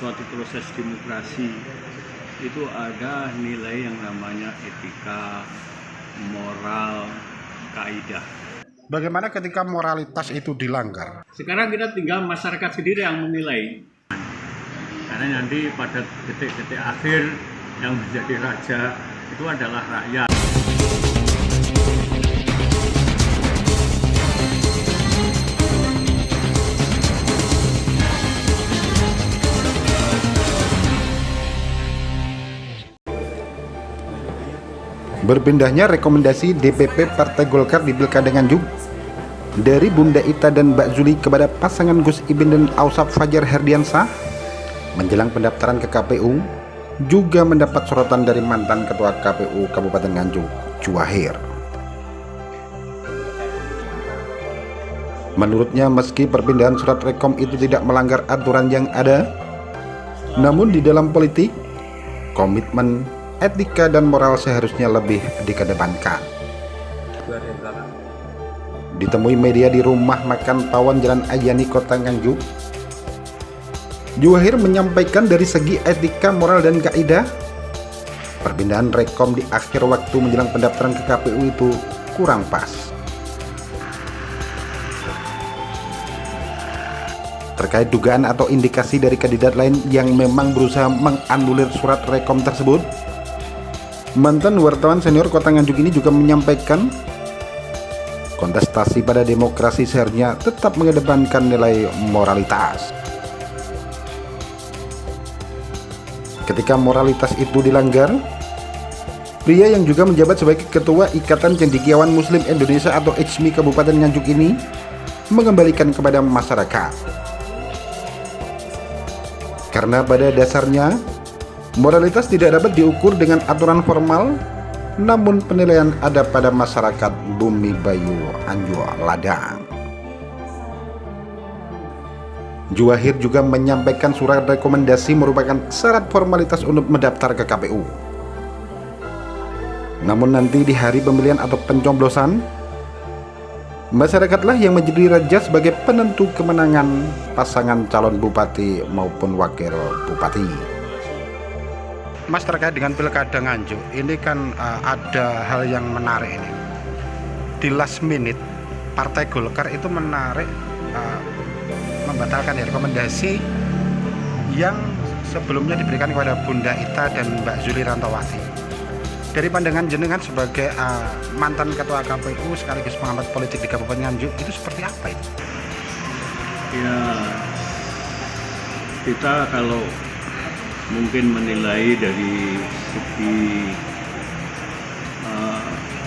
suatu proses demokrasi itu ada nilai yang namanya etika, moral, kaidah. Bagaimana ketika moralitas itu dilanggar? Sekarang kita tinggal masyarakat sendiri yang menilai. Karena nanti pada detik-detik akhir yang menjadi raja itu adalah rakyat. Berpindahnya rekomendasi DPP Partai Golkar di Pilkada Nganjuk dari Bunda Ita dan Mbak Zuli kepada pasangan Gus Ibin dan Ausap Fajar Herdiansah menjelang pendaftaran ke KPU juga mendapat sorotan dari mantan Ketua KPU Kabupaten Nganjuk, Juwahir. Menurutnya, meski perpindahan surat rekom itu tidak melanggar aturan yang ada, namun di dalam politik, komitmen, etika dan moral seharusnya lebih dikedepankan. Ditemui media di rumah makan Pawon Jalan Ayani, Kota Nganjuk, Juwahir menyampaikan dari segi etika, moral dan kaidah, perpindahan rekom di akhir waktu menjelang pendaftaran ke KPU itu kurang pas. Terkait dugaan atau indikasi dari kandidat lain yang memang berusaha menganulir surat rekom tersebut, mantan wartawan senior Kota Nganjuk ini juga menyampaikan kontestasi pada demokrasi seharusnya tetap mengedepankan nilai moralitas. Ketika moralitas itu dilanggar, pria yang juga menjabat sebagai Ketua Ikatan Cendekiawan Muslim Indonesia atau ICMI Kabupaten Nganjuk ini mengembalikan kepada masyarakat. Karena pada dasarnya moralitas tidak dapat diukur dengan aturan formal, namun penilaian ada pada masyarakat Bumi Bayu Anjo Ladang. Juwahir juga menyampaikan surat rekomendasi merupakan syarat formalitas untuk mendaftar ke KPU. Namun nanti di hari pemilihan atau pencoblosan, masyarakatlah yang menjadi raja sebagai penentu kemenangan pasangan calon bupati maupun wakil bupati. Mas, terkait dengan Pilkada Nganjuk, ini kan ada hal yang menarik ini. Di last minute, Partai Golkar itu menarik membatalkan rekomendasi yang sebelumnya diberikan kepada Bunda Ita dan Mbak Zuli Rantowati. Dari pandangan jenengan sebagai mantan Ketua KPU sekaligus pengamat politik di Kabupaten Nganjuk, itu seperti apa itu? Ya, kita kalau mungkin menilai dari segi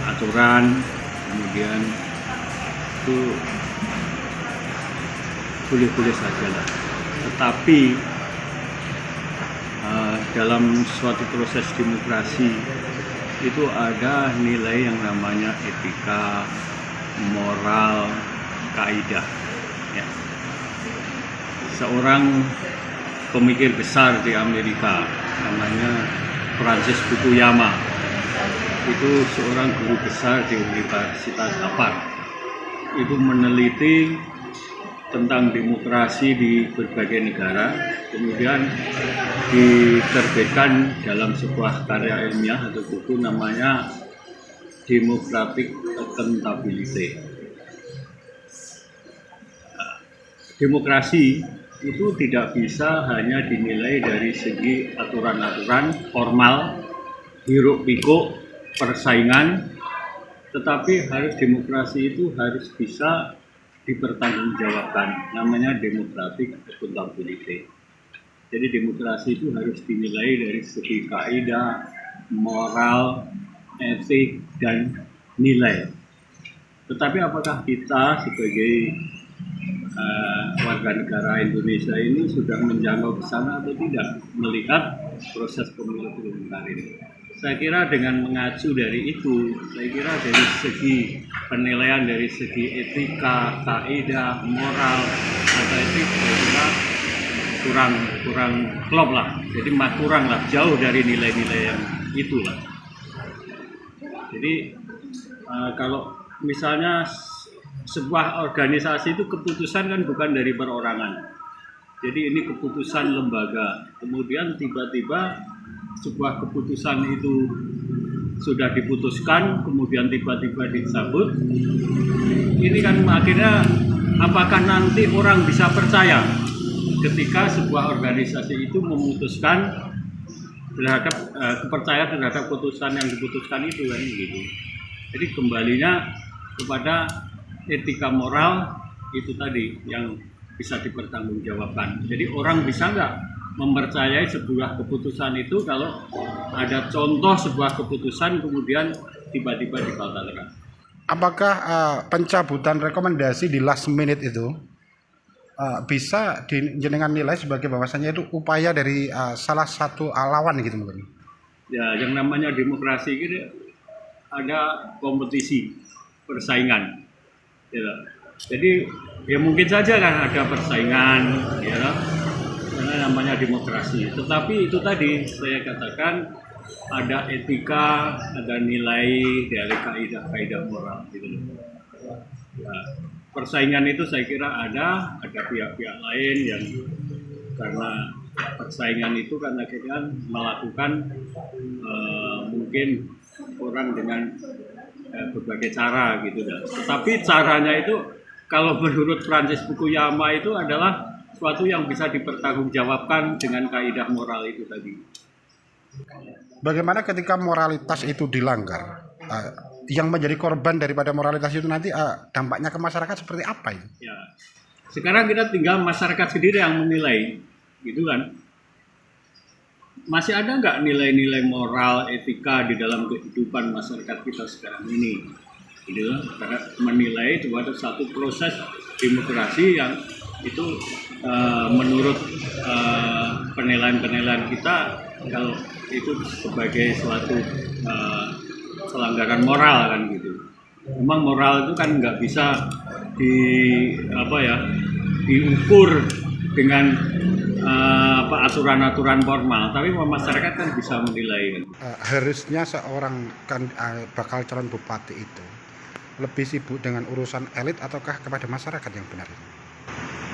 aturan, kemudian itu boleh-boleh saja lah. Tetapi dalam suatu proses demokrasi itu ada nilai yang namanya etika, moral, kaidah. Ya. Seorang pemikir besar di Amerika namanya Francis Fukuyama, itu seorang guru besar di Universitas Harvard, itu meneliti tentang demokrasi di berbagai negara, kemudian diterbitkan dalam sebuah karya ilmiah atau buku namanya Democratic Accountability. Demokrasi itu tidak bisa hanya dinilai dari segi aturan-aturan formal, hiruk-pikuk, persaingan, tetapi demokrasi itu harus bisa dipertanggungjawabkan, namanya democratic accountability. Jadi demokrasi itu harus dinilai dari segi kaidah, moral, etik, dan nilai. Tetapi apakah kita sebagai warga negara Indonesia ini sudah menjangkau ke sana atau tidak melihat proses pemilu sebentar ini? Saya kira dengan mengacu dari itu, saya kira dari segi penilaian dari segi etika, kaidah, moral, atau etik, saya kira kurang klop lah. Jadi kurang lah, jauh dari nilai-nilai yang itulah. Jadi kalau misalnya sebuah organisasi itu keputusan kan bukan dari perorangan, Jadi ini keputusan lembaga. Kemudian tiba-tiba sebuah keputusan itu sudah diputuskan, kemudian tiba-tiba dicabut. Ini kan akhirnya apakah nanti orang bisa percaya ketika sebuah organisasi itu memutuskan terhadap kepercayaan terhadap keputusan yang diputuskan itu kan gitu. Jadi kembalinya kepada etika moral itu tadi yang bisa dipertanggungjawabkan. Jadi orang bisa nggak mempercayai sebuah keputusan itu kalau ada contoh sebuah keputusan kemudian tiba-tiba dibatalkan. Apakah pencabutan rekomendasi di last minute itu bisa jenengan nilai sebagai bahwasannya itu upaya dari salah satu lawan gitu mungkin? Ya, yang namanya demokrasi ini ada kompetisi, persaingan. Ya. Jadi ya mungkin saja kan ada persaingan, ya, karena namanya demokrasi. Tetapi itu tadi saya katakan ada etika, ada nilai dari kaidah-kaidah moral gitu. Ya, persaingan itu saya kira ada pihak-pihak lain yang karena persaingan itu kan akhirnya melakukan mungkin orang dengan berbagai cara gitu. Tetapi caranya itu kalau menurut Francis Fukuyama itu adalah suatu yang bisa dipertanggungjawabkan dengan kaidah moral itu tadi. Bagaimana ketika moralitas itu dilanggar? Yang menjadi korban daripada moralitas itu nanti dampaknya ke masyarakat seperti apa ya? Ya, sekarang kita tinggal masyarakat sendiri yang menilai, gitu kan? Masih ada nggak nilai-nilai moral, etika di dalam kehidupan masyarakat kita sekarang ini? Gitu kan? Karena menilai itu ada satu proses demokrasi yang itu menurut penilaian-penilaian kita kalau itu sebagai suatu pelanggaran moral kan gitu. Memang moral itu kan nggak bisa diukur dengan aturan-aturan formal, tapi masyarakat kan bisa menilai. Harusnya seorang kan bakal calon bupati itu lebih sibuk dengan urusan elit ataukah kepada masyarakat yang benar?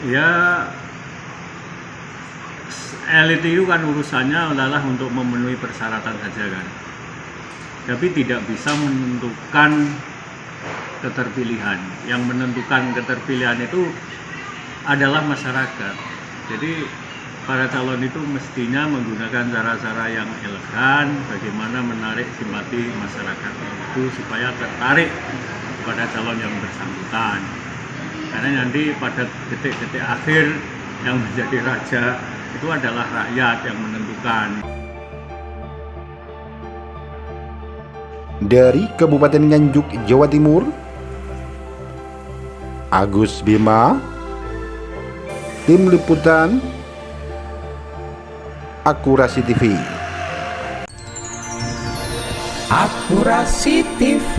Ya, elit itu kan urusannya adalah untuk memenuhi persyaratan saja kan. Tapi tidak bisa menentukan keterpilihan. Yang menentukan keterpilihan itu adalah masyarakat. Jadi para calon itu mestinya menggunakan cara-cara yang elegan bagaimana menarik simpati masyarakat itu supaya tertarik kepada calon yang bersangkutan. Karena nanti pada detik-detik akhir yang menjadi raja itu adalah rakyat yang menentukan. Dari Kabupaten Nganjuk, Jawa Timur, Agus Bima, Tim Liputan Akurasi TV. Akurasi TV.